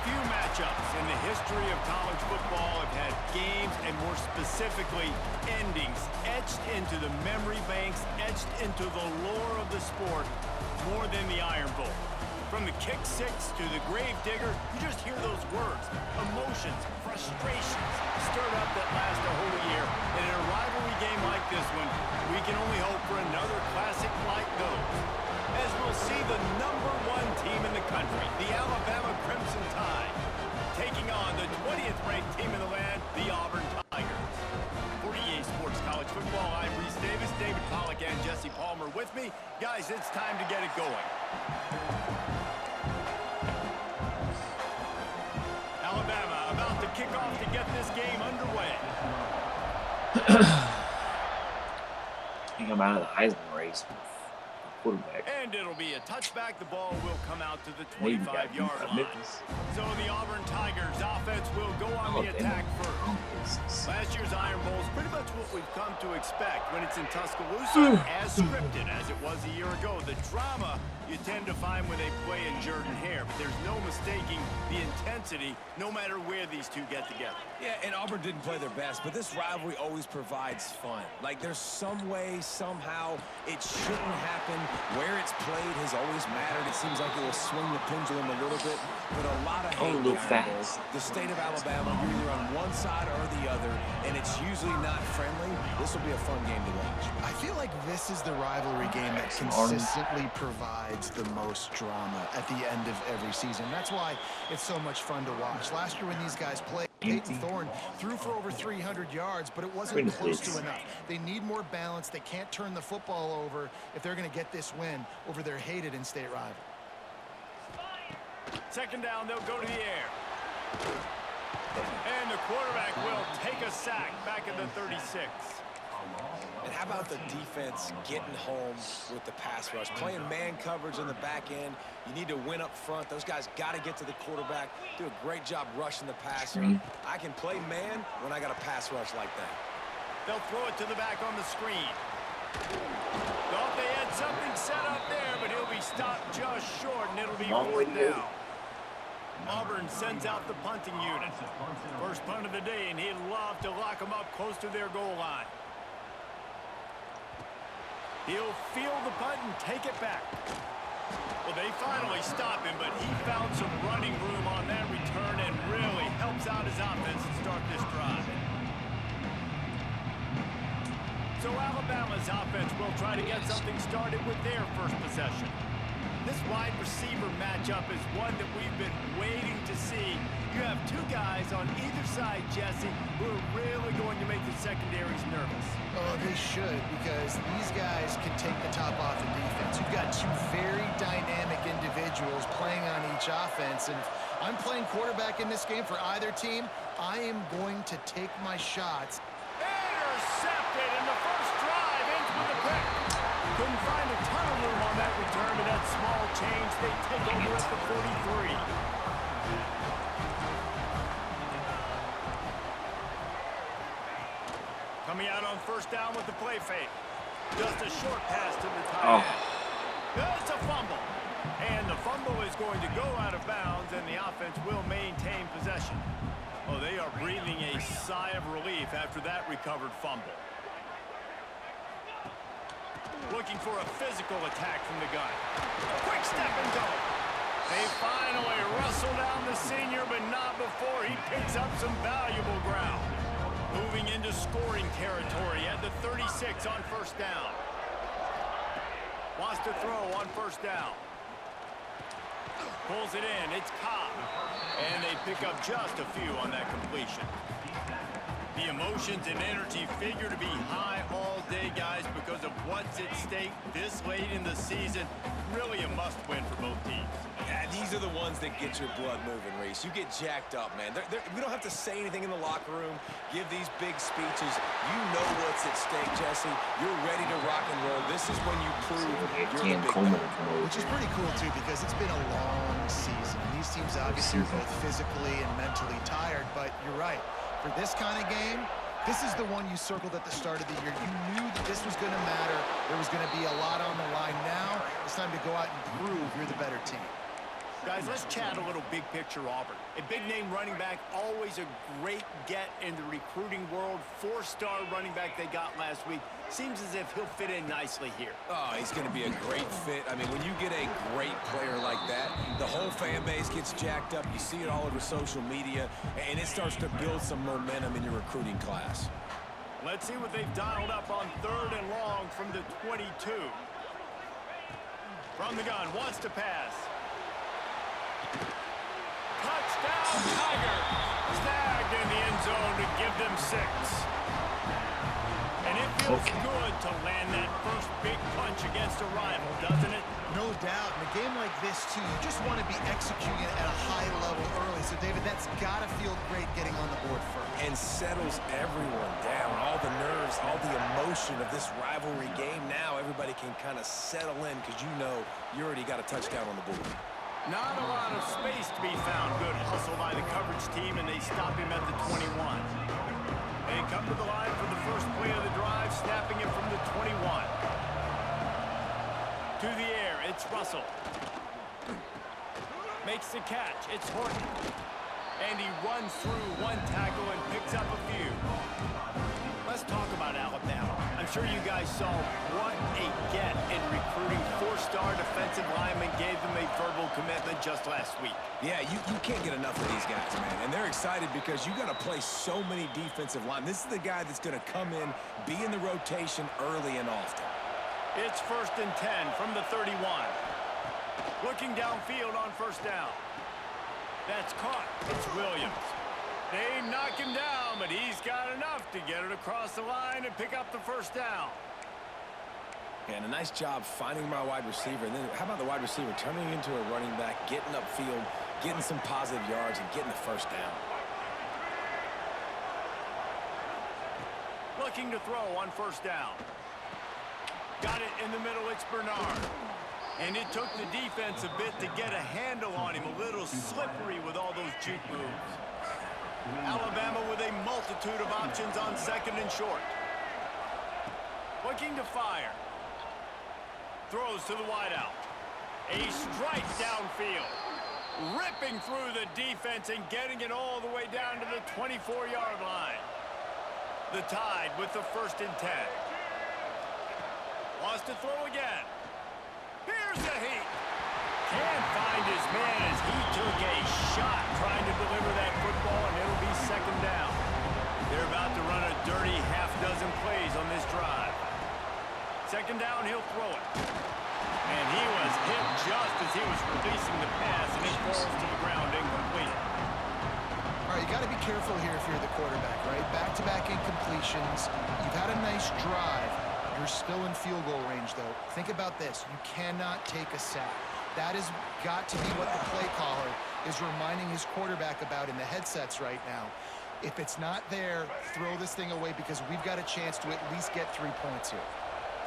Few matchups in the history of college football have had games, and more specifically, endings etched into the memory banks, etched into the lore of the sport, more than the Iron Bowl. From the kick six to the grave digger, you just hear those words. Emotions, frustrations, stirred up that last a whole year. And in a rivalry game like this one, we can only hope for another classic like those. As we'll see the #1 team in the country, the Alabama Crimson Tide, taking on the 20th ranked team in the land, the Auburn Tigers. For EA Sports College Football, I'm Reese Davis, David Pollack, and Jesse Palmer with me. Guys, it's time to get it going. Alabama about to kick off to get this game underway. I think I'm out of the Heisman race. Quarterback. And it'll be a touchback. The ball will come out to the 25-yard line. So the Auburn Tigers offense will go on the attack first. Last year's Iron Bowl is pretty much what we've come to expect when it's in Tuscaloosa, as scripted as it was a year ago. The drama you tend to find when they play in Jordan-Hare, but there's no mistaking the intensity no matter where these two get together. Yeah, and Auburn didn't play their best, but this rivalry always provides fun. Like, there's some way, somehow, it shouldn't happen. Where it's played has always mattered. It seems like it will swing the pendulum a little bit, but a lot of hate fans. The state of Alabama, you're either on one side or the other, and it's usually not friendly. This will be a fun game to watch. I feel like this is the rivalry game that consistently provides the most drama at the end of every season. That's why it's so much fun to watch. Last year when these guys played, Peyton Thorne threw for over 300 yards, but it wasn't close to enough. They need more balance. They can't turn the football over if they're going to get this win over their hated in-state rival. Second down, they'll go to the air. And the quarterback will take a sack back at the 36. And how about the defense getting home with the pass rush? Playing man coverage in the back end. You need to win up front. Those guys got to get to the quarterback. Do a great job rushing the passer. I can play man when I got a pass rush like that. They'll throw it to the back on the screen. Thought they had something set up there, but he'll be stopped just short, and it'll be fourth down. Auburn sends out the punting unit. First punt of the day, and he'd love to lock them up close to their goal line. He'll field the punt and take it back. Well, they finally stop him, but he found some running room on that return and really helps out his offense to start this drive. So Alabama's offense will try to get something started with their first possession. This wide receiver matchup is one that we've been waiting to see. You have two guys on either side, Jesse, who are really going to make the secondaries nervous. Oh, they should, because these guys can take the top off the defense. You've got two very dynamic individuals playing on each offense, and if I'm playing quarterback in this game for either team, I am going to take my shots. Intercepted in the first drive, ends with a pick. Couldn't find a ton of room on that return, but that small change, they take over at the 43. Coming out on first down with the play fake. Just a short pass to the tight end. It's a fumble. And the fumble is going to go out of bounds, and the offense will maintain possession. Oh, they are breathing a sigh of relief after that recovered fumble. Looking for a physical attack from the gun. Quick step and go. They finally wrestle down the senior, but not before he picks up some valuable ground. Moving into scoring territory at the 36 on first down. Wants to throw on first down. Pulls it in. It's Cobb. And they pick up just a few on that completion. The emotions and energy figure to be high all day, guys, because of what's at stake this late in the season. Really a must-win for both teams. Yeah, these are the ones that get your blood moving, Reese. You get jacked up, man. We don't have to say anything in the locker room, give these big speeches. You know what's at stake, Jesse. You're ready to rock and roll. This is when you prove you're the big man. Which is pretty cool, too, because it's been a long season. These teams obviously are both physically and mentally tired, but you're right. For this kind of game, this is the one you circled at the start of the year. You knew that this was going to matter. There was going to be a lot on the line. Now it's time to go out and prove you're the better team. Guys, let's chat a little big picture Auburn. A big-name running back, always a great get in the recruiting world. 4-star running back they got last week. Seems as if he'll fit in nicely here. Oh, he's going to be a great fit. I mean, when you get a great player like that, the whole fan base gets jacked up. You see it all over social media, and it starts to build some momentum in your recruiting class. Let's see what they've dialed up on 3rd and long from the 22. From the gun, wants to pass. Touchdown, Tiger! Snagged in the end zone to give them 6. And it feels good to land that first big punch against a rival, doesn't it? No doubt. In a game like this, too, you just want to be executing at a high level early. So, David, that's got to feel great getting on the board first. And settles everyone down. All the nerves, all the emotion of this rivalry game. Now everybody can kind of settle in because you know you already got a touchdown on the board. Not a lot of space to be found. Good hustle by the coverage team, and they stop him at the 21. They come to the line for the first play of the drive, snapping it from the 21. To the air, it's Russell. Makes the catch, it's Horton. And he runs through one tackle and picks up a few. Let's talk about Alabama. I'm sure you guys saw what a get in recruiting. 4-star defensive linemen gave them a verbal commitment just last week. Yeah, you can't get enough of these guys, man. And they're excited because you got to play so many defensive line. This is the guy that's going to come in, be in the rotation early and often. It's 1st and 10 from the 31. Looking downfield on 1st down. That's caught. It's Williams. They knock him down, but he's got enough to get it across the line and pick up the 1st down. And a nice job finding my wide receiver. And then how about the wide receiver turning into a running back, getting upfield, getting some positive yards, and getting the 1st down. Looking to throw on 1st down. Got it in the middle, it's Bernard. And it took the defense a bit to get a handle on him. A little slippery with all those juke moves. Alabama with a multitude of options on 2nd and short. Looking to fire. Throws to the wideout. A strike downfield. Ripping through the defense and getting it all the way down to the 24-yard line. The Tide with the 1st and 10. Wants to throw again. Here's the heat. Can't find his man as he took a shot trying to deliver that football, and it'll be 2nd down. They're about to run a dirty half-dozen plays on this drive. 2nd down, he'll throw it. And he was hit just as he was releasing the pass, and it falls to the ground incomplete. All right, you got to be careful here if you're the quarterback, right? Back-to-back incompletions. You've had a nice drive. You're still in field goal range, though. Think about this. You cannot take a sack. That has got to be what the play caller is reminding his quarterback about in the headsets right now. If it's not there, throw this thing away because we've got a chance to at least get 3 points here.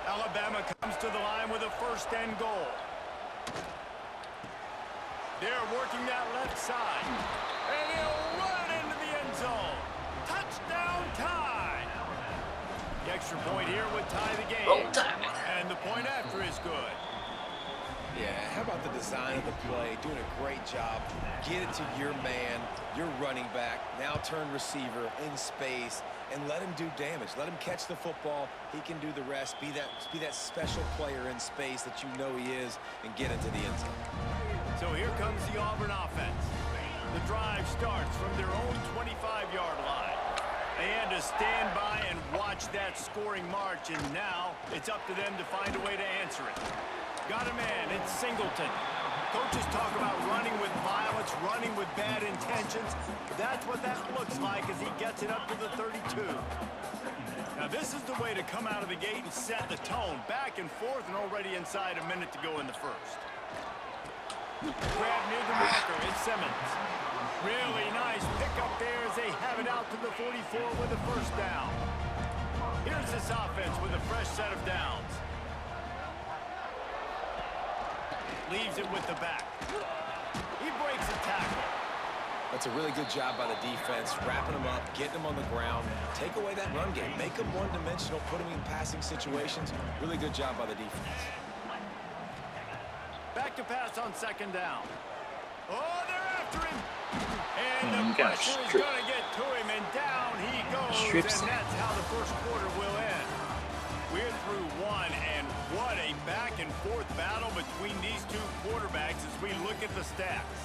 Alabama comes to the line with a 1st and goal. They're working that left side. And he'll run it into the end zone. Touchdown, Tide. The extra point here would tie the game. And the point after is good. Yeah, how about the design of the play? Doing a great job. Get it to your man, your running back, now turn receiver in space, and let him do damage. Let him catch the football. He can do the rest. Be that special player in space that you know he is, and get into the end zone. So here comes the Auburn offense. The drive starts from their own 25-yard line. They had to stand by and watch that scoring march, and now it's up to them to find a way to answer it. Got a man, it's Singleton. Coaches talk about running with violence, running with bad intentions. That's what that looks like as he gets it up to the 32. Now this is the way to come out of the gate and set the tone. Back and forth and already inside a minute to go in the 1st. Grab near the marker, it's Simmons. Really nice pickup there as they have it out to the 44 with the 1st down. Here's this offense with a fresh set of downs. Leaves it with the back. He breaks a tackle. That's a really good job by the defense, wrapping them up, getting them on the ground. Take away that run game. Make them one-dimensional, put them in passing situations. Really good job by the defense. Back to pass on 2nd down. Oh, they're after him. And the pressure is going to get to him, and down he goes. And that's how the first quarter will end. We're through one, and what a back-and-forth battle between these two quarterbacks as we look at the stats.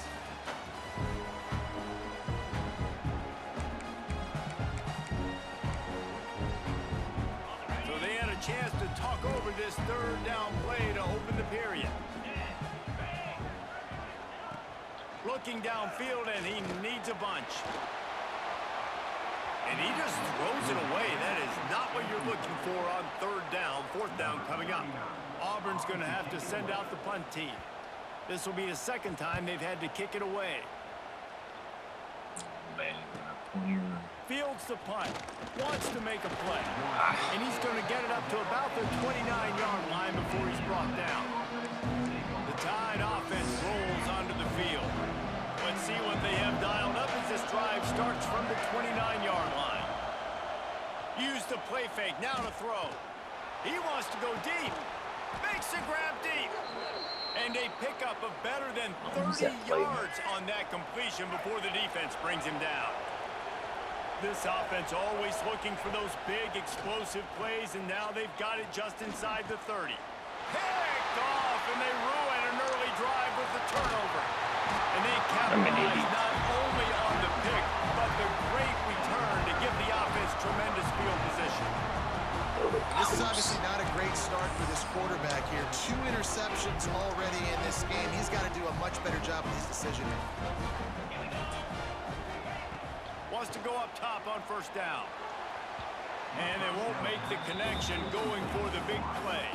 So they had a chance to talk over this third down play to open the period. Looking downfield, and he needs a bunch. And he just throws it away. That is not what you're looking for on third down. Fourth down coming up. Auburn's going to have to send out the punt team. This will be the second time they've had to kick it away. Fields the punt. Wants to make a play. And he's going to get it up to about the 29-yard line before he's brought down. The Tide offense rolls onto the field. Let's see what they have dialed up as this drive starts from the 29-yard line. Use the play fake, now to throw. He wants to go deep. Makes the grab deep. And a pickup of better than 30 yards on that completion before the defense brings him down. This offense always looking for those big explosive plays, and now they've got it just inside the 30. Picked off, and they ruin an early drive with the turnover. And they capitalize not only on the pick, but the great return to give the offense tremendous field position. This is obviously not a great start for this quarterback here. 2 interceptions already in this game. He's got to do a much better job with his decision-making. Wants to go up top on first down. And they won't make the connection going for the big play.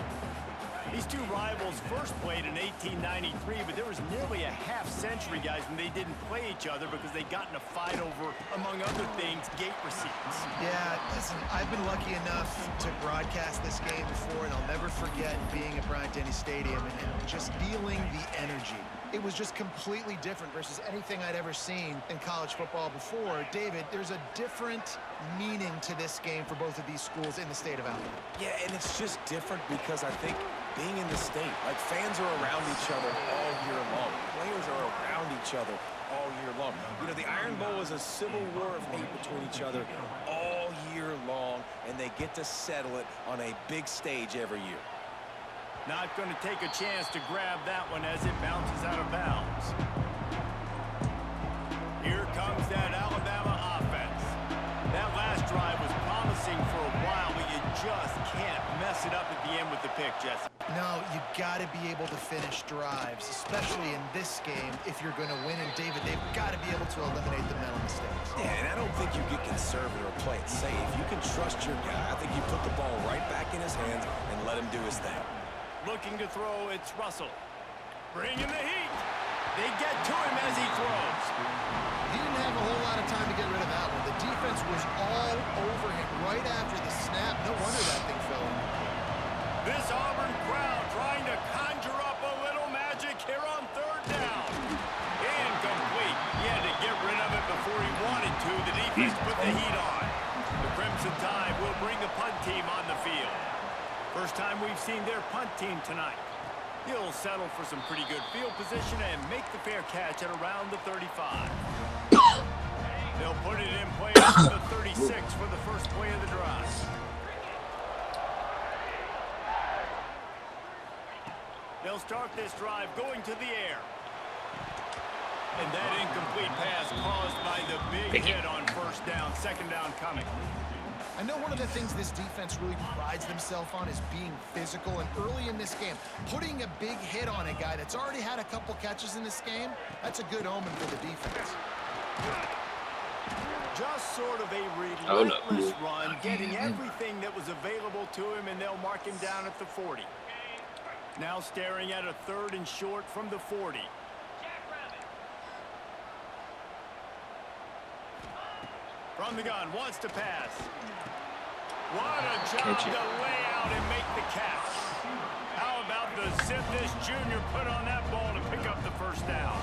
These two rivals first played in 1893, but there was nearly a half-century, guys, when they didn't play each other because they got in a fight over, among other things, gate receipts. Yeah, listen, I've been lucky enough to broadcast this game before, and I'll never forget being at Bryant-Denny Stadium and just feeling the energy. It was just completely different versus anything I'd ever seen in college football before. David, there's a different meaning to this game for both of these schools in the state of Alabama. Yeah, and it's just different because I think being in the state, like fans are around each other all year long. Players are around each other all year long. You know, the Iron Bowl is a civil war of hate between each other all year long, and they get to settle it on a big stage every year. Not going to take a chance to grab that one as it bounces out of bounds. Here comes that Alabama offense. That last drive was promising for a while, but you just can't mess it up at the end with the pick, Jesse. No, you got to be able to finish drives, especially in this game if you're going to win. And David, they've got to be able to eliminate the mental mistakes. Yeah, and I don't think you get conservative or play it safe. You can trust your guy. I think you put the ball right back in his hands and let him do his thing. Looking to throw, it's Russell. Bringing the heat. They get to him as he throws. He didn't have a whole lot of time to get rid of that one. The defense was all over him right after the snap. No wonder that thing fell in. This Auburn crowd trying to conjure up a little magic here on third down. Incomplete. He had to get rid of it before he wanted to. The defense put the heat on. The Crimson Tide will bring the punt team on the field. First time we've seen their punt team tonight. He'll settle for some pretty good field position and make the fair catch at around the 35. They'll put it in play at the 36 for the first play of the drive. They'll start this drive going to the air. And that incomplete pass caused by the big hit on first down. Second down coming. I know one of the things this defense really prides themselves on is being physical, and early in this game, putting a big hit on a guy that's already had a couple catches in this game, that's a good omen for the defense. Just sort of a relentless run, getting everything that was available to him, and they'll mark him down at the 40. Now staring at a third and short from the 40. From the gun, wants to pass. What a job to lay out and make the catch. How about the zip this junior put on that ball to pick up the first down?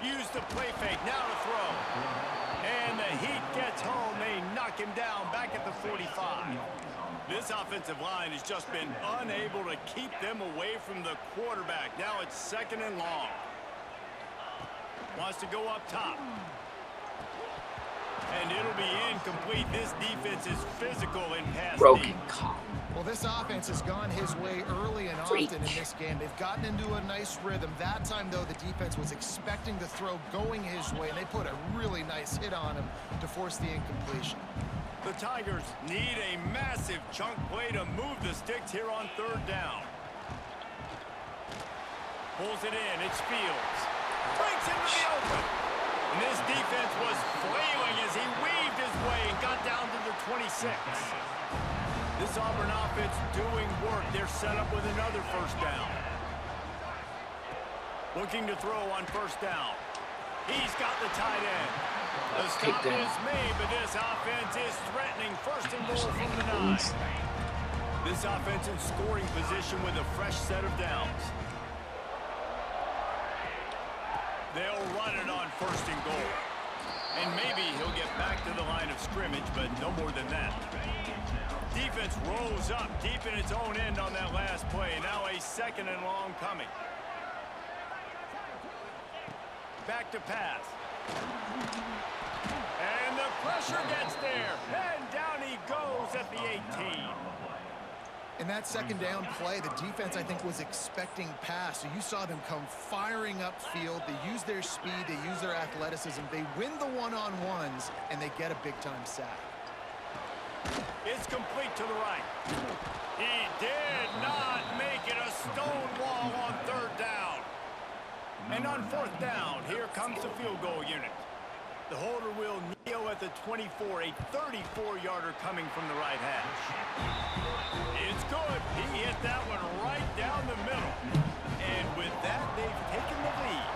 Use the play fake, now to throw. And the heat gets home. They knock him down back at the 45. This offensive line has just been unable to keep them away from the quarterback. Now it's 2nd and long. Wants to go up top. And it'll be incomplete. This defense is physical in pass Broken deep. column. Well, this offense has gone his way early and often in this game. They've gotten into a nice rhythm. That time, though, the defense was expecting the throw going his way, and they put a really nice hit on him to force the incompletion. The Tigers need a massive chunk play to move the sticks here on 3rd down. Pulls it in. It's Fields. Breaks into the open. And this defense was flailing as he weaved his way and got down to the 26. This Auburn offense doing work. They're set up with another 1st down. Looking to throw on 1st down. He's got the tight end. The stop is made, but this offense is threatening 1st and goal from the 9. This offense in scoring position with a fresh set of downs. They'll run it on 1st and goal. And maybe he'll get back to the line of scrimmage, but no more than that. Defense rose up deep in its own end on that last play. Now a 2nd and long coming. Back to pass. And the pressure gets there. And down he goes at the 18. In that 2nd down play, the defense, I think, was expecting pass. So you saw them come firing upfield. They use their speed. They use their athleticism. They win the one-on-ones, and they get a big-time sack. It's complete to the right. He did not make it a stone wall on 3rd down. And on 4th down, here comes the field goal unit. The holder will kneel at the 24, a 34-yarder coming from the right hash. It's good. He hit that one right down the middle. And with that, they've taken the lead.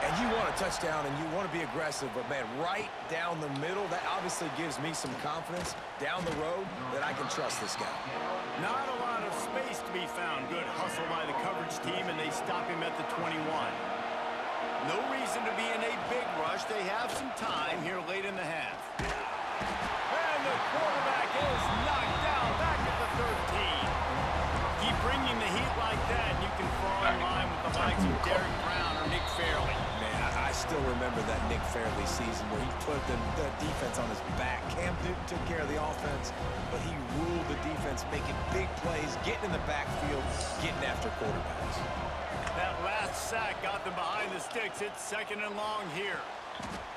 And you want a touchdown and you want to be aggressive, but, man, right down the middle, that obviously gives me some confidence down the road that I can trust this guy. Not a lot of space to be found. Good hustle by the coverage team, and they stop him at the 21. No reason to be in a big rush. They have some time here late in the half. And the quarterback is knocked down back at the 13. Keep bringing the heat like that, and you can fall in line with the likes of Derek Brown or Nick Fairley. Man, I still remember that Nick Fairley season where he put the defense on his back. Cam Newton took care of the offense, but he ruled the defense, making big plays, getting in the backfield, getting after quarterbacks. That last sack got them behind the sticks. It's 2nd and long here.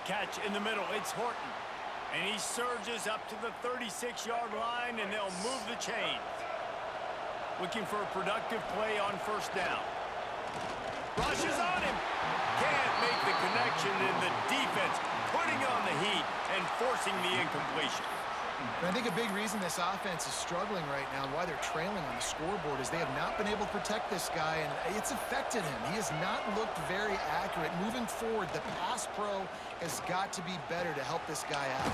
Catch in the middle. It's Horton. And he surges up to the 36-yard line, and they'll move the chains. Looking for a productive play on 1st down. Rushes on him. Can't make the connection, and the defense putting on the heat and forcing the incompletion. And I think a big reason this offense is struggling right now and why they're trailing on the scoreboard is they have not been able to protect this guy, and it's affected him. He has not looked very accurate. Moving forward, the pass pro has got to be better to help this guy out.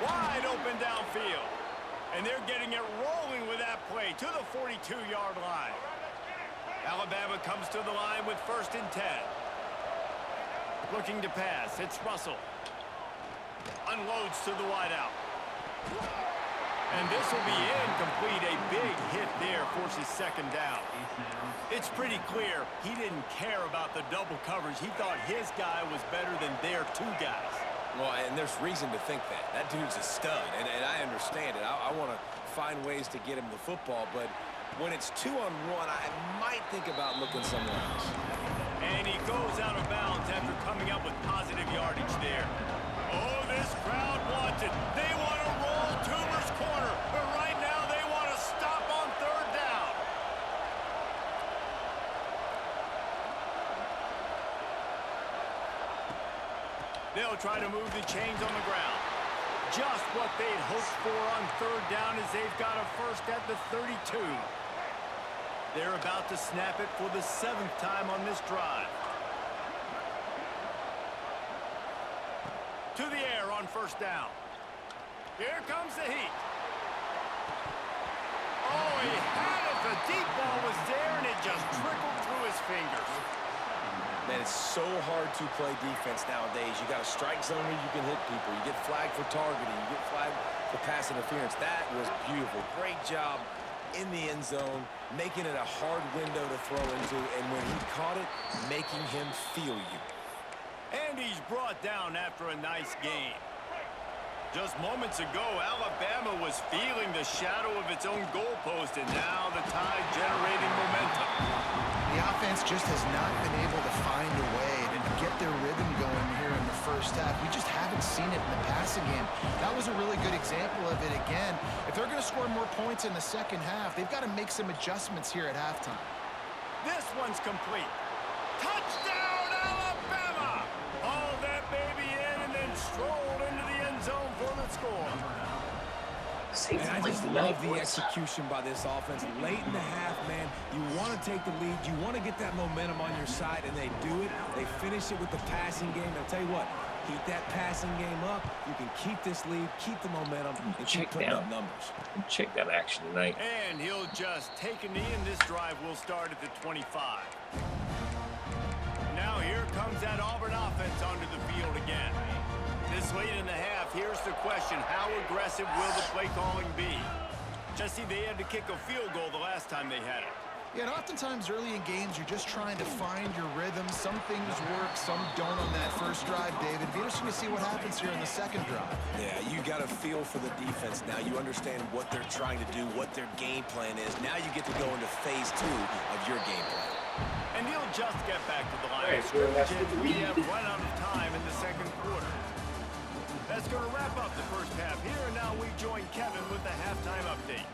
Wide open downfield. And they're getting it rolling with that play to the 42-yard line. Alabama comes to the line with 1st and 10. Looking to pass. It's Russell. Unloads to the wideout. And this will be incomplete. A big hit there forces 2nd down. It's pretty clear he didn't care about the double coverage. He thought his guy was better than their 2 guys. Well, and there's reason to think that. That dude's a stud, and I understand it. I want to find ways to get him the football, but when it's 2-on-1, I might think about looking somewhere else. And he goes out of bounds after coming up with positive yardage there. Oh, this crowd wants it. They want to roll Toomer's corner, but right now they want to stop on 3rd down. They'll try to move the chains on the ground. Just what they'd hoped for on 3rd down as they've got a 1st at the 32. They're about to snap it for the 7th time on this drive. To the air on 1st down. Here comes the heat. Oh, he had it. The deep ball was there, and it just trickled through his fingers. Man, it's so hard to play defense nowadays. You got a strike zone where you can hit people. You get flagged for targeting. You get flagged for pass interference. That was beautiful. Great job in the end zone, making it a hard window to throw into, and when he caught it, making him feel you. And he's brought down after a nice game. Just moments ago, Alabama was feeling the shadow of its own goalpost, and now the Tide generating momentum. The offense just has not been able to find a way to get their rhythm going here in the first half. We just haven't seen it in the passing game. That was a really good example of it again. If they're going to score more points in the second half, they've got to make some adjustments here at halftime. This one's complete. Touchdown, Alabama! Hauled that baby in and then strolled into the end zone for the score. And I just love the execution by this offense. Late in the half, man, you want to take the lead. You want to get that momentum on your side, and they do it. They finish it with the passing game. And I'll tell you what, keep that passing game up. You can keep this lead, keep the momentum, and keep putting up numbers. Check that action tonight. And he'll just take a knee, and this drive will start at the 25. Now here comes that Auburn offense onto the field again. This late in the half, here's the question: how aggressive will the play calling be? Just see, they had to kick a field goal the last time they had it. Yeah, and oftentimes early in games, you're just trying to find your rhythm. Some things work, some don't on that first drive, David. It'll be interesting to see what happens here in the second drive. Yeah, you got a feel for the defense now. You understand what they're trying to do, what their game plan is. Now you get to go into phase 2 of your game plan. And he'll just get back to the line of scrimmage, and we have run out of time in the second quarter. That's going to wrap up the first half here, and now we join Kevin with the halftime update.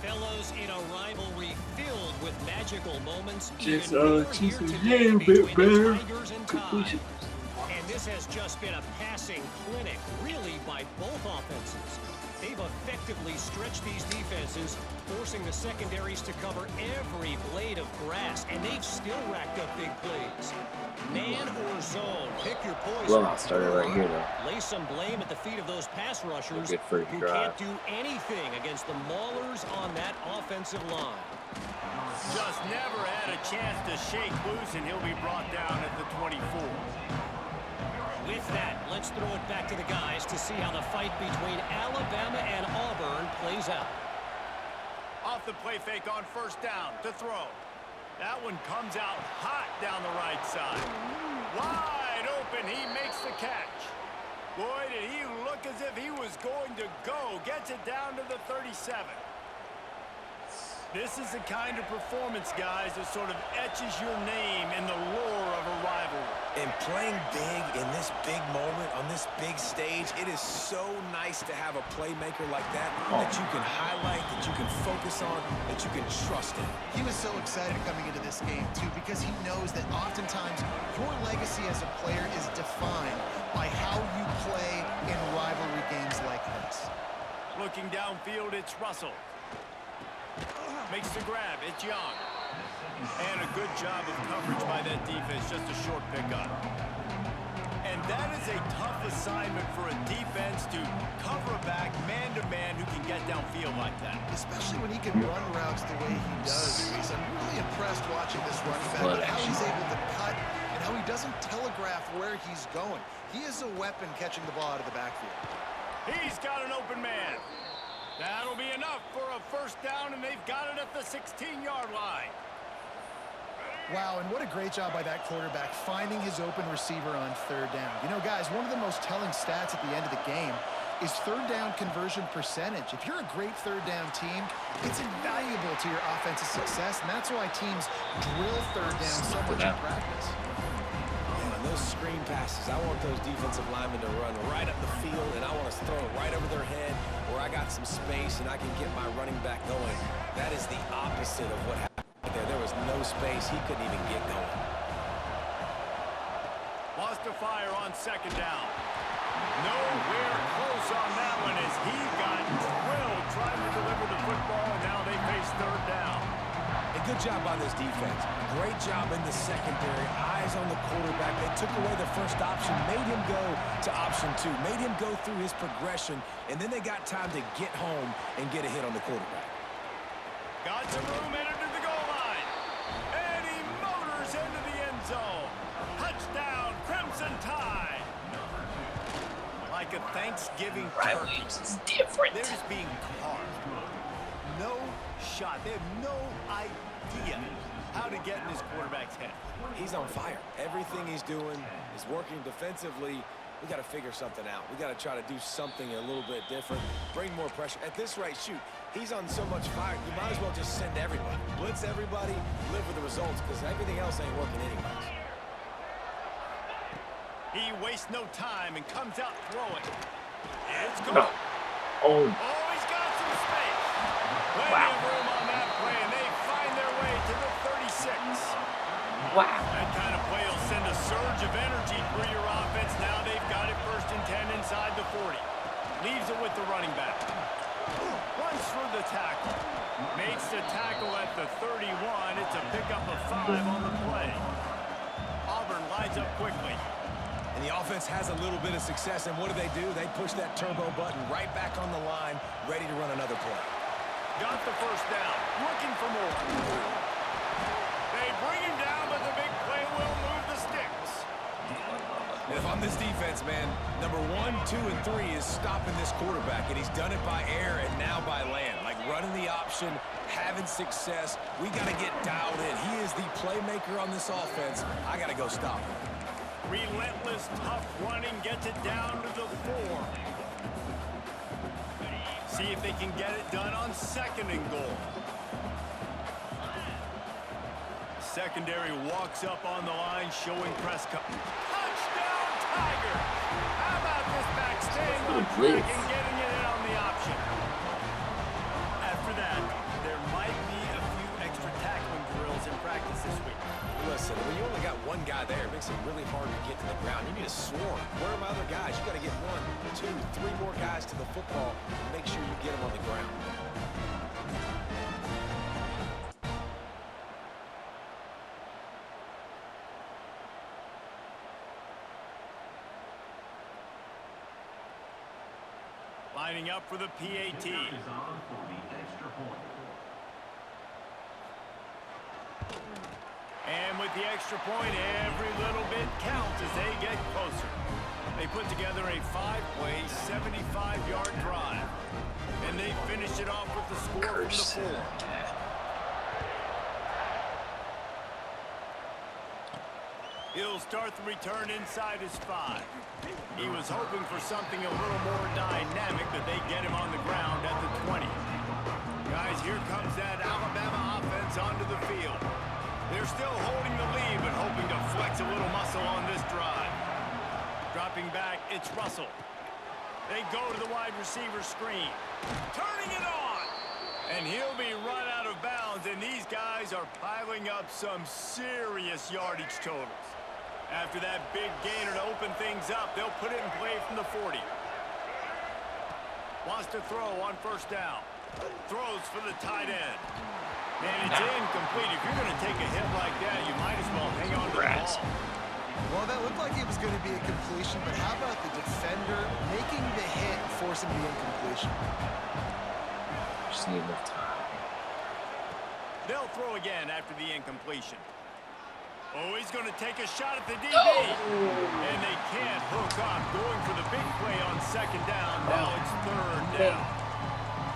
Fellows, in a rivalry filled with magical moments, Just even more a here little today bit between the better Tigers and completion. Tide. And this has just been a passing clinic, really, by both offenses. They've effectively stretched these defenses, forcing the secondaries to cover every blade of grass, and they've still racked up big plays. Man or zone, pick your poison. Well, I started right here, though. Lay some blame at the feet of those pass rushers Good for a who drive. can't do anything against the maulers on that offensive line. Just never had a chance to shake loose, and he'll be brought down at the 24. With that, let's throw it back to the guys to see how the fight between Alabama and Auburn plays out. Off the play fake on first down to throw. That one comes out hot down the right side. Wide open, he makes the catch. Boy, did he look as if he was going to go. Gets it down to the 37. This is the kind of performance, guys, that sort of etches your name in the lore of a rivalry. And playing big in this big moment, on this big stage, it is so nice to have a playmaker like that that you can highlight, that you can focus on, that you can trust in. He was so excited coming into this game, too, because he knows that oftentimes your legacy as a player is defined by how you play in rivalry games like this. Looking downfield, it's Russell. Makes the grab, it's Young. And a good job of coverage by that defense, just a short pickup. And that is a tough assignment for a defense to cover a back man-to-man who can get downfield like that. Especially when he can run routes the way he does. I'm really impressed watching this running back with how he's able to cut and how he doesn't telegraph where he's going. He is a weapon catching the ball out of the backfield. He's got an open man. That'll be enough for a first down, and they've got it at the 16-yard line. Wow, and what a great job by that quarterback finding his open receiver on third down. You know, guys, one of the most telling stats at the end of the game is third down conversion percentage. If you're a great third down team, it's invaluable to your offensive success, and that's why teams drill third down so much in practice. Those screen passes, I want those defensive linemen to run right up the field, and I want to throw it right over their head where I got some space and I can get my running back going. That is the opposite of what happened there. There was no space. He couldn't even get going. Lost a fire on second down. Nowhere close on that one as he got drilled trying to deliver the football, and now they face third down. A good job by this defense. Great job in the secondary. Eyes on the quarterback. They took away the first option, made him go to option 2, made him go through his progression, and then they got time to get home and get a hit on the quarterback. Got some room, entered to the goal line. And he motors into the end zone. a Thanksgiving Rivalry turkey. is different. They're just being carved. No shot. They have no idea how to get in this quarterback's head. He's on fire. Everything he's doing is working defensively. We got to figure something out. We got to try to do something a little bit different. Bring more pressure. At this rate, shoot, he's on so much fire, you might as well just send everybody. Blitz everybody, live with the results, because everything else ain't working anyways. He wastes no time and comes out throwing. It's good. No. Oh, He's got some space. Plenty of room on that play, and they find their way to the 36. wow. That kind of play will send a surge of energy through your offense. Now they've got it 1st and 10 inside the 40. Leaves it with the running back. Runs through the tackle. Makes the tackle at the 31. It's a pickup of 5 on the play. Auburn lines up quickly. And the offense has a little bit of success, and what do? They push that turbo button right back on the line, ready to run another play. Got the 1st down. Looking for more. They bring him down, but the big play will move the sticks. And if I'm this defense, man, number 1, 2, and 3 is stopping this quarterback, and he's done it by air and now by land. Like running the option, having success. We got to get dialed in. He is the playmaker on this offense. I got to go stop him. Relentless, tough running gets it down to the 4. See if they can get it done on 2nd and goal. Secondary walks up on the line, showing press cut. Touchdown, Tiger! How about this back staying on track and getting it in on the option? After that, there might be a few extra tackling drills in practice this week. Listen, when you only got one guy there, it makes it really hard to get to the ground. You need a swarm. Where are my other guys? You got to get 1, 2, 3 more guys to the football and make sure you get them on the ground. Lining up for the PAT. And with the extra point, every little bit counts as they get closer. They put together a 5-play, 75-yard drive. And they finish it off with the score from the 4. He'll start the return inside his 5. He was hoping for something a little more dynamic, but they get him on the ground at the 20. Guys, here comes that Alabama offense onto the field. They're still holding the lead, but hoping to flex a little muscle on this drive. Dropping back, it's Russell. They go to the wide receiver screen. Turning it on! And he'll be run out of bounds, and these guys are piling up some serious yardage totals. After that big gainer to open things up, they'll put it in play from the 40. Wants to throw on 1st down. Throws for the tight end. And it's incomplete. If you're going to take a hit like that, you might as well hang on to the ball. Well, that looked like it was going to be a completion, but how about the defender making the hit, forcing the incompletion? Just need enough time. They'll throw again after the incompletion. Oh, he's going to take a shot at the DB. And they can't hook up. Going for the big play on 2nd down. Now it's 3rd down.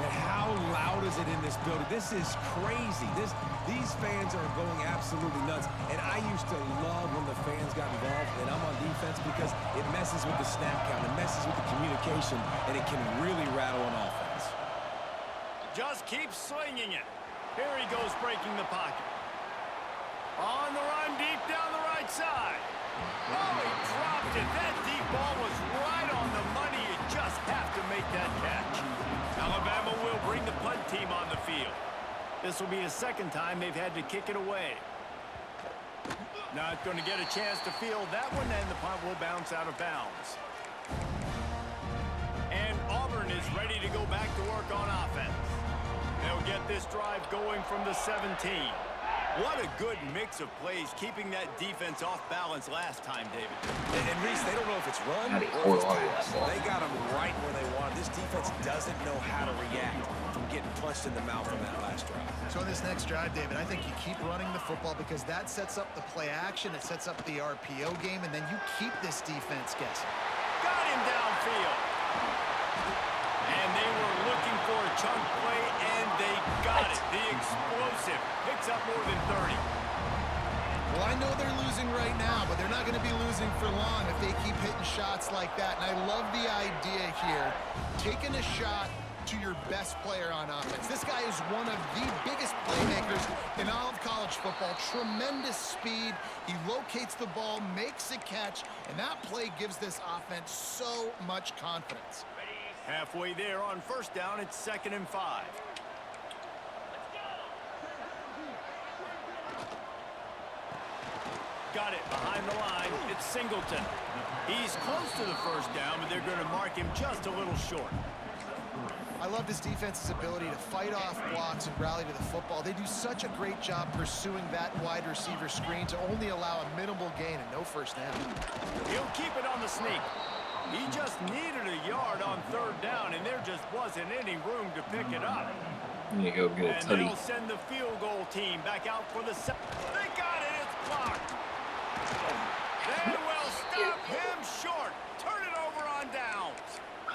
And how loud is it in this building? This is crazy. These fans are going absolutely nuts. And I used to love when the fans got involved, and I'm on defense because it messes with the snap count, it messes with the communication, and it can really rattle an offense. Just keep slinging it. Here he goes, breaking the pocket. On the run, deep down the right side. Oh, he dropped it. That deep ball was right on the money. You just have to make that catch. Alabama will bring the punt team on the field. This will be the 2nd time they've had to kick it away. Not going to get a chance to field that one, and the punt will bounce out of bounds. And Auburn is ready to go back to work on offense. They'll get this drive going from the 17. What a good mix of plays, keeping that defense off balance last time, David. And Reese, they don't know if it's run How do or you if it's hold pass. on? They got them right where they want. This defense doesn't know how to react from getting punched in the mouth on that last drive. So in this next drive, David, I think you keep running the football because that sets up the play action, it sets up the RPO game, and then you keep this defense guessing. Got got him downfield. And they were looking for a chunk play, and they got it. The explosive picks up more than 30. Well, I know they're losing right now, but they're not going to be losing for long if they keep hitting shots like that. And I love the idea here, taking a shot to your best player on offense. This guy is one of the biggest playmakers in all of college football. Tremendous speed. He locates the ball, makes a catch, and that play gives this offense so much confidence. Halfway there on first down, it's 2nd and 5. Got it behind the line. It's Singleton. He's close to the first down, but they're going to mark him just a little short. I love this defense's ability to fight off blocks and rally to the football. They do such a great job pursuing that wide receiver screen to only allow a minimal gain and no first down. He'll keep it on the sneak. He just needed a yard on 3rd down, and there just wasn't any room to pick it up. You go get a And tutty. they'll send the field goal team back out for the second. They got it. It's blocked. They will stop him short. Turn it over on downs.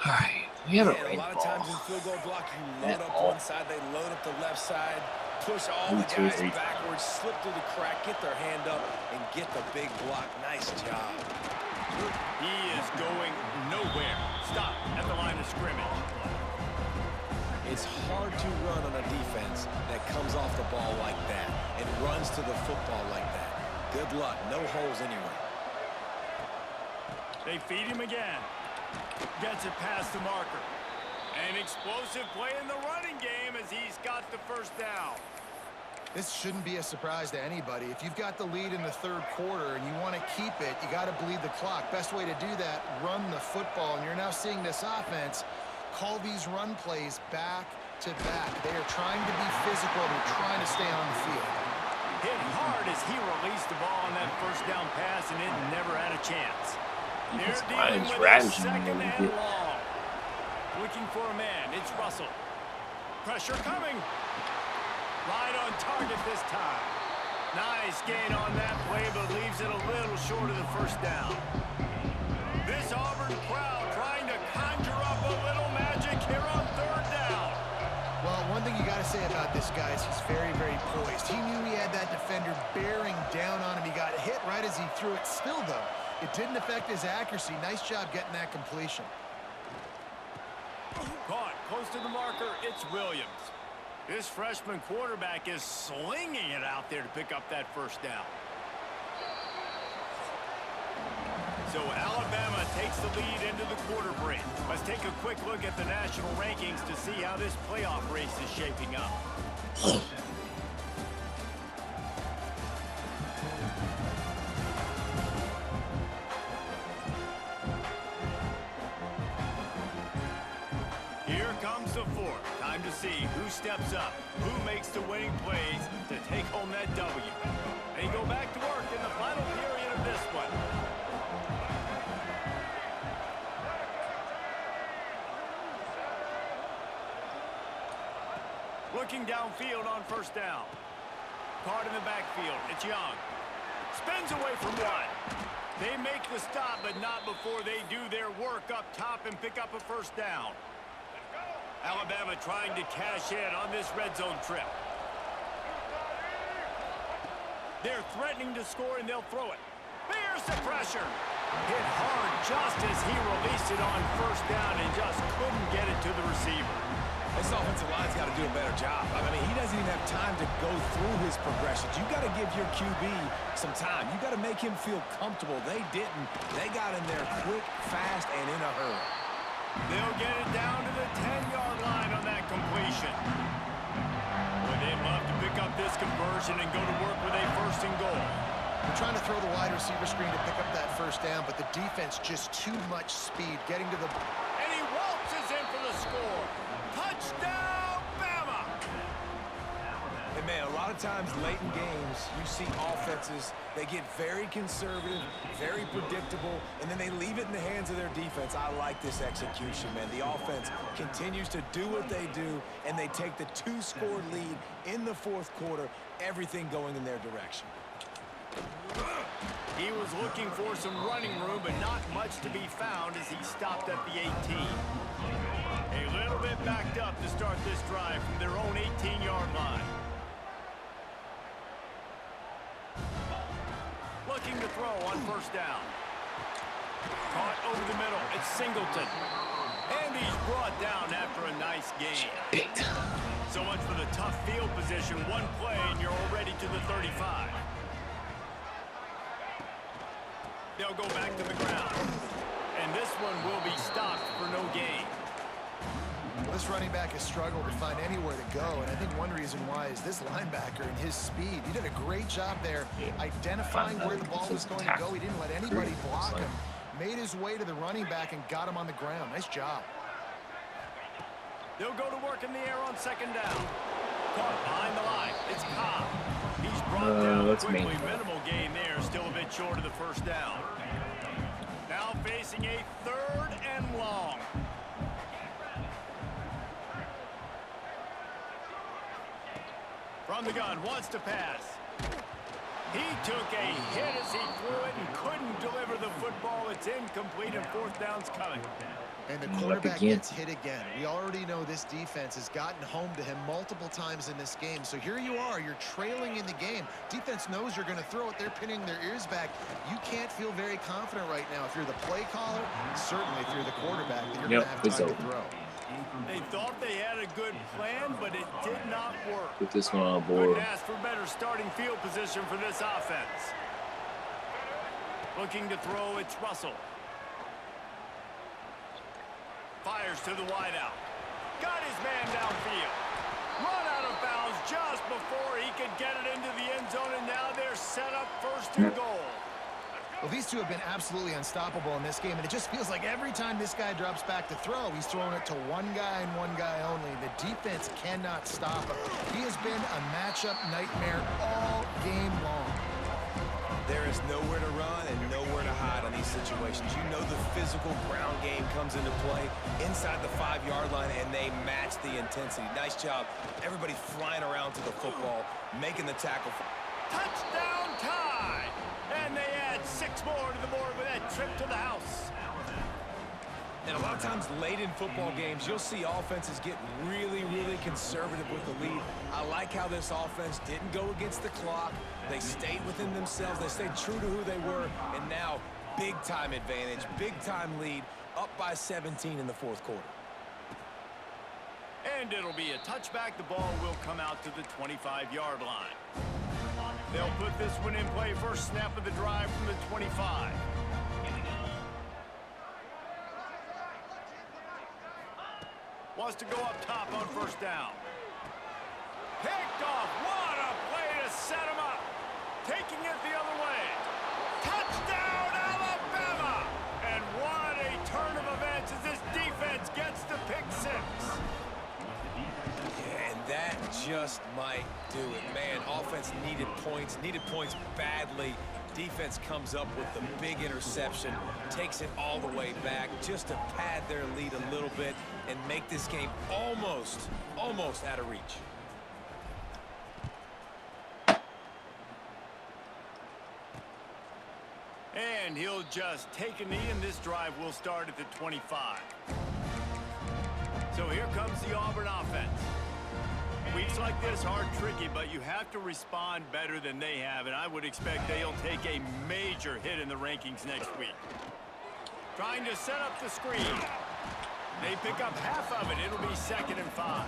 All right, we have a A rain lot of ball. times in field goal block, you load That up ball. one side, they load up the left side, push all One, the two, guys three. backwards, slip through the crack, get their hand up, and get the big block. Nice job. He is going nowhere. Stop at the line of scrimmage. It's hard to run on a defense that comes off the ball like that and runs to the football like that. Good luck. No holes anywhere. They feed him again. Gets it past the marker. An explosive play in the running game as he's got the first down. This shouldn't be a surprise to anybody. If you've got the lead in the 3rd quarter and you want to keep it, you got to bleed the clock. Best way to do that, run the football. And you're now seeing this offense call these run plays back to back. They are trying to be physical. They're trying to stay on the field. Hit hard as he released the ball on that first down pass, and it never had a chance. They're Defensive dealing line's with a ravaging second them. and long. Looking for a man. It's Russell. Pressure coming. Right on target this time. Nice gain on that play, but leaves it a little short of the first down. This Auburn crowd trying to conjure up a little magic here on 3rd down. Well, one thing you got to say about this guy is he's very, very poised. He knew he had that defender bearing down on him. He got hit right as he threw it. Still, though, it didn't affect his accuracy. Nice job getting that completion. Caught close to the marker. It's Williams. This freshman quarterback is slinging it out there to pick up that first down. So Alabama takes the lead into the quarter break. Let's take a quick look at the national rankings to see how this playoff race is shaping up. Here comes the 4th. Time to see who steps up, who makes the winning plays to take home that W. They go back to work in the final period of this one. Looking downfield on first down. Caught in the backfield. It's Young. Spins away from one. They make the stop, but not before they do their work up top and pick up a first down. Alabama trying to cash in on this red zone trip. They're threatening to score, and they'll throw it. There's the pressure. Hit hard just as he released it on first down and just couldn't get it to the receiver. This offensive line's got to do a better job. I mean, he doesn't even have time to go through his progressions. You got to give your QB some time. You got to make him feel comfortable. They didn't. They got in there quick, fast, and in a hurry. They'll get it down to the 10-yard line on that completion. Well, they'd love to pick up this conversion and go to work with a 1st and goal. They're trying to throw the wide receiver screen to pick up that first down, but the defense just too much speed getting to the... And he waltzes in for the score. Touchdown, Bama! And man, a lot of times late in games, you see offenses, they get very conservative, very predictable, and then they leave it in the hands of their defense. I like this execution, man. The offense continues to do what they do, and they take the 2-score lead in the 4th quarter, everything going in their direction. He was looking for some running room, but not much to be found as he stopped at the 18. A little bit backed up to start this drive from their own 18-yard line. Looking to throw on first down. Caught over the middle. It's Singleton. And he's brought down after a nice gain. So much for the tough field position. One play and you're already to the 35. They'll go back to the ground. And this one will be stopped for no gain. This running back has struggled to find anywhere to go, and I think one reason why is this linebacker and his speed. He did a great job there identifying where the ball was going to go. He didn't let anybody block him. Made his way to the running back and got him on the ground. Nice job. They'll go to work in the air on second down. Caught behind the line. It's Cobb. He's brought down quickly. Minimal gain there. Still a bit short of the first down. Now facing a 3rd and long. From the gun, wants to pass. He took a hit as he threw it and couldn't deliver the football. It's incomplete and 4th down's coming. And the quarterback gets hit again. We already know this defense has gotten home to him multiple times in this game. So here you are, you're trailing in the game. Defense knows you're going to throw it. They're pinning their ears back. You can't feel very confident right now. If you're the play caller, certainly if you're the quarterback, that you're going to have time to throw. They thought they had a good plan, but it did not work. Put this one on board. Couldn't ask for better starting field position for this offense. Looking to throw, it's Russell. Fires to the wideout. Got his man downfield. Run out of bounds just before he could get it into the end zone, and now they're set up 1st and goal. Well, these two have been absolutely unstoppable in this game, and it just feels like every time this guy drops back to throw, he's throwing it to one guy and one guy only. The defense cannot stop him. He has been a matchup nightmare all game long. There is nowhere to run and nowhere to hide on these situations. You know the physical ground game comes into play inside the 5-yard line, and they match the intensity. Nice job. Everybody flying around to the football, making the tackle. Touchdown tie! And they add 6 more to the board with that trip to the house. And a lot of times late in football games, you'll see offenses get really, really conservative with the lead. I like how this offense didn't go against the clock. They stayed within themselves. They stayed true to who they were. And now, big-time advantage, big-time lead, up by 17 in the 4th quarter. And it'll be a touchback. The ball will come out to the 25-yard line. They'll put this one in play. First snap of the drive from the 25. Wants to go up top on first down. Picked off. What a play to set him up. Taking it the other way. Touchdown, Alabama! And what a turn of events as this defense gets the pick 6. Yeah, and that just might do it. Man, offense needed points badly. Defense comes up with the big interception, takes it all the way back just to pad their lead a little bit and make this game almost out of reach. And he'll just take a knee, and this drive will start at the 25. So here comes the Auburn offense. Weeks like this are tricky, but you have to respond better than they have, and I would expect they'll take a major hit in the rankings next week. Trying to set up the screen. They pick up half of it. It'll be 2nd and 5.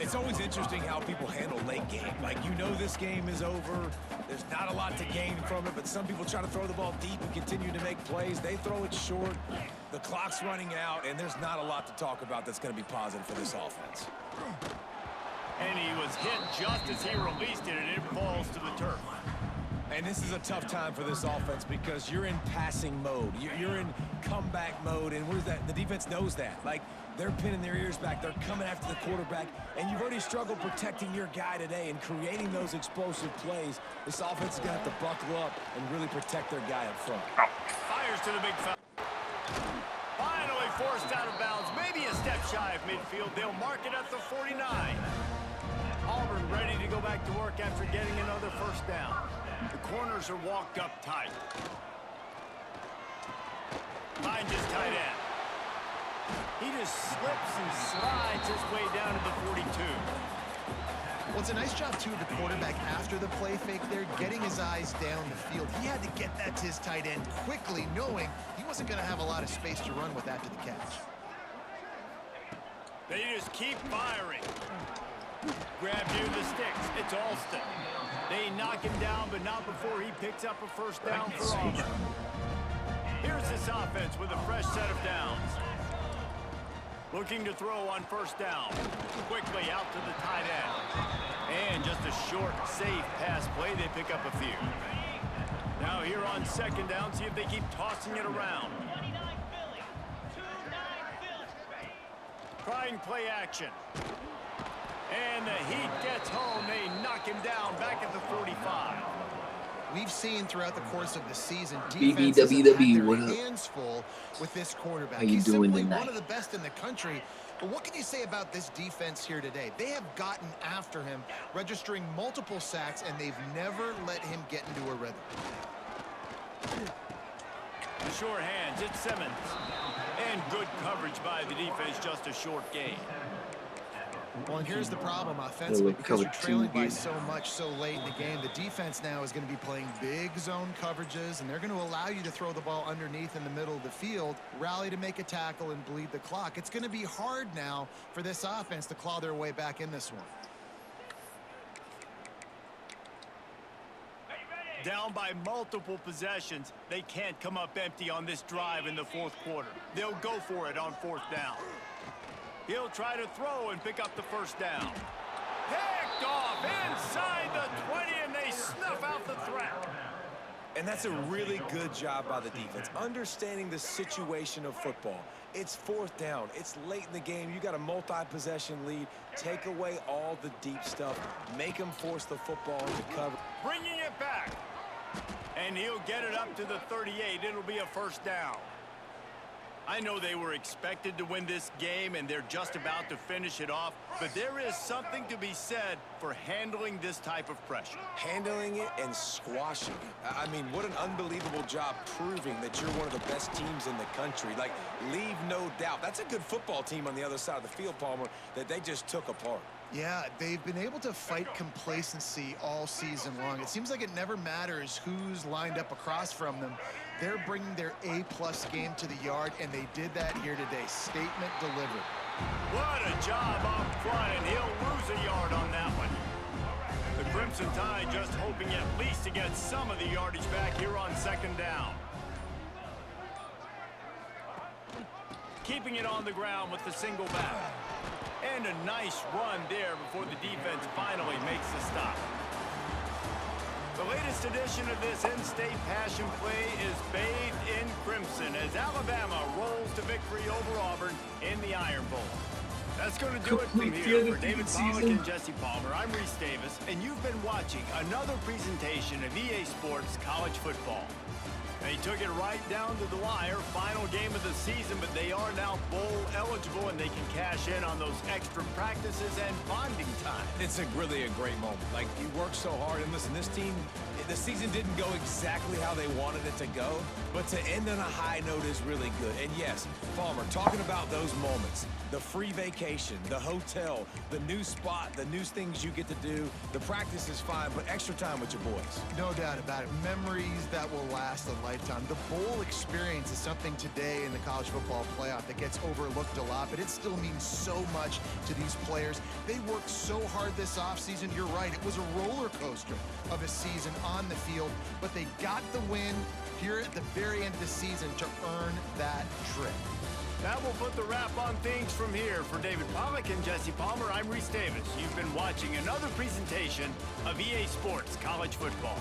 It's always interesting how people handle late game. Like, you know this game is over. There's not a lot to gain from it, but some people try to throw the ball deep and continue to make plays. They throw it short. The clock's running out, and there's not a lot to talk about that's going to be positive for this offense. And he was hit just as he released it, and it falls to the turf. And this is a tough time for this offense because you're in passing mode. You're in comeback mode, and what is that? The defense knows that. Like, they're pinning their ears back. They're coming after the quarterback, and you've already struggled protecting your guy today and creating those explosive plays. This offense is going to have to buckle up and really protect their guy up front. Fires to the big foul. Finally forced out of bounds. Maybe a step shy of midfield. They'll mark it at the 49. Auburn ready to go back to work after getting another first down. The corners are walked up tight. Finds his tight end. He just slips and slides his way down to the 42. Well, it's a nice job, too, of the quarterback after the play fake there, getting his eyes down the field. He had to get that to his tight end quickly, knowing he wasn't going to have a lot of space to run with after the catch. They just keep firing. Grab near the sticks. It's Alston. They knock him down, but not before he picks up a first down for Auburn. Here's this offense with a fresh set of downs. Looking to throw on first down. Quickly out to the tight end. And just a short, safe pass play. They pick up a few. Now here on second down, see if they keep tossing it around. Trying play action. And the heat gets home. They knock him down back at the 45. We've seen throughout the course of the season defenses have had their hands full with this quarterback. He's simply one of the best in the country. But what can you say about this defense here today? They have gotten after him, registering multiple sacks, and they've never let him get into a rhythm. The short hands, it's Simmons. And good coverage by the defense, just a short gain. Well, and here's the problem offensively, because you're trailing by so much so late in the game. The defense now is going to be playing big zone coverages, and they're going to allow you to throw the ball underneath in the middle of the field, rally to make a tackle, and bleed the clock. It's going to be hard now for this offense to claw their way back in this one. Down by multiple possessions, they can't come up empty on this drive in the fourth quarter. They'll go for it on fourth down. He'll try to throw and pick up the first down. Picked off inside the 20, and they snuff out the threat. And that's a really good job by the defense, understanding the situation of football. It's fourth down. It's late in the game. You got a multi-possession lead. Take away all the deep stuff. Make them force the football into cover. Bringing it back. And he'll get it up to the 38. It'll be a first down. I know they were expected to win this game, and they're just about to finish it off, but there is something to be said for handling this type of pressure. Handling it and squashing it. I mean, what an unbelievable job proving that you're one of the best teams in the country. Like, leave no doubt. That's a good football team on the other side of the field, Palmer, that they just took apart. Yeah, they've been able to fight complacency all season long. It seems like it never matters who's lined up across from them. They're bringing their A-plus game to the yard, and they did that here today. Statement delivered. What a job up front, and he'll lose a yard on that one. The Crimson Tide just hoping at least to get some of the yardage back here on second down. Keeping it on the ground with the single back. And a nice run there before the defense finally makes the stop. The latest edition of this in-state passion play is bathed in crimson as Alabama rolls to victory over Auburn in the Iron Bowl. That's going to do it from here. For David Pollack and Jesse Palmer, I'm Reese Davis, and you've been watching another presentation of EA Sports College Football. They took it right down to the wire, final game of the season, but they are now bowl eligible, and they can cash in on those extra practices and bonding time. It's really a great moment. Like, you work so hard, and listen, this team, the season didn't go exactly how they wanted it to go, but to end on a high note is really good. And yes, Palmer, talking about those moments, the free vacation, the hotel, the new spot, the new things you get to do, the practice is fine, but extra time with your boys. No doubt about it. Memories that will last a lifetime. The bowl experience is something today in the college football playoff that gets overlooked a lot, but it still means so much to these players. They worked so hard this offseason. You're right. It was a roller coaster of a season on the field, but they got the win here at the very end of the season to earn that trip. That will put the wrap on things from here. For David Pollack and Jesse Palmer, I'm Reese Davis. You've been watching another presentation of EA Sports College Football.